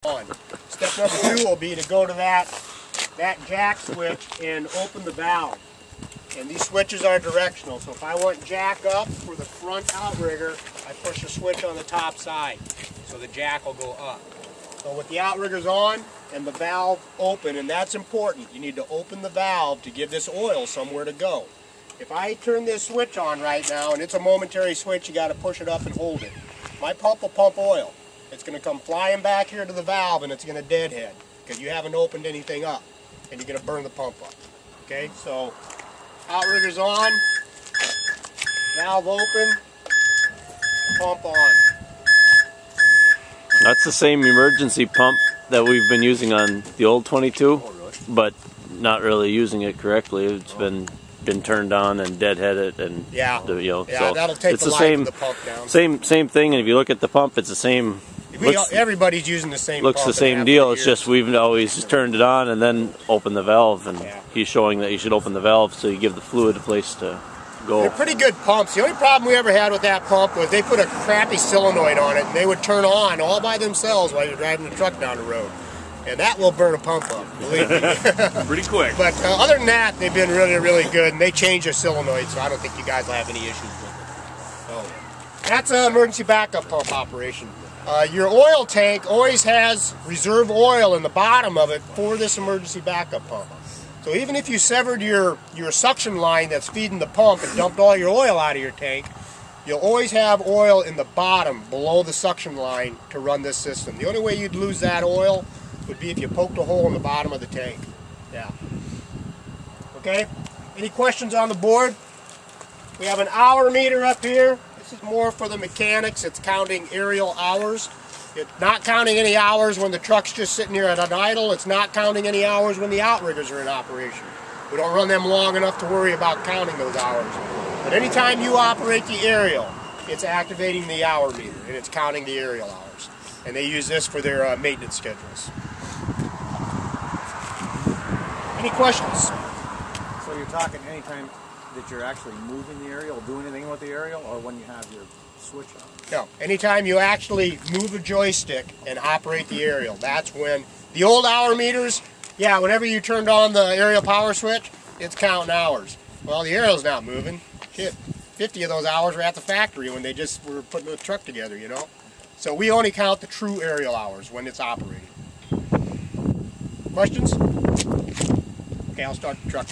on. Step number 2 will be to go to that jack switch and open the valve. And these switches are directional, so if I want jack up for the front outrigger, I push the switch on the top side, so the jack will go up. So with the outriggers on and the valve open, and that's important, you need to open the valve to give this oil somewhere to go. If I turn this switch on right now, and it's a momentary switch, you got to push it up and hold it. My pump will pump oil. It's going to come flying back here to the valve, and it's going to deadhead, because you haven't opened anything up, and you're going to burn the pump up. Okay, so outriggers on, valve open, pump on. That's the same emergency pump that we've been using on the old 22, but not really using it correctly. It's been turned on and deadheaded, and so that'll take it's the life of the pump down. Same thing. And if you look at the pump, it's the same. Everybody's using the same. Looks pump the same deal. It's just we've always turned it on and then opened the valve, and he's showing that you should open the valve so you give the fluid a place to go. They're pretty good pumps. The only problem we ever had with that pump was they put a crappy solenoid on it, and they would turn on all by themselves while you're driving the truck down the road. And that will burn a pump up, believe me. Pretty quick. But other than that, they've been really, really good, and they changed their solenoid, so I don't think you guys will have any issues with it. So that's an emergency backup pump operation. Your oil tank always has reserve oil in the bottom of it for this emergency backup pump. So even if you severed your suction line that's feeding the pump and dumped all your oil out of your tank, you'll always have oil in the bottom below the suction line to run this system. The only way you'd lose that oil would be if you poked a hole in the bottom of the tank. Yeah. Okay? Any questions on the board? We have an hour meter up here. This is more for the mechanics. It's counting aerial hours. It's not counting any hours when the truck's just sitting here at an idle. It's not counting any hours when the outriggers are in operation. We don't run them long enough to worry about counting those hours. But anytime you operate the aerial, it's activating the hour meter, and it's counting the aerial hours. And they use this for their maintenance schedules. Any questions? So you're talking anytime that you're actually moving the aerial, doing anything with the aerial, or when you have your switch on? No, anytime you actually move a joystick and operate the aerial, that's when. The old hour meters, yeah, whenever you turned on the aerial power switch, it's counting hours. Well, the aerial's not moving. Shit, 50 of those hours were at the factory when they just were putting the truck together, you know? So we only count the true aerial hours when it's operating. Questions? Okay, I'll start the truck.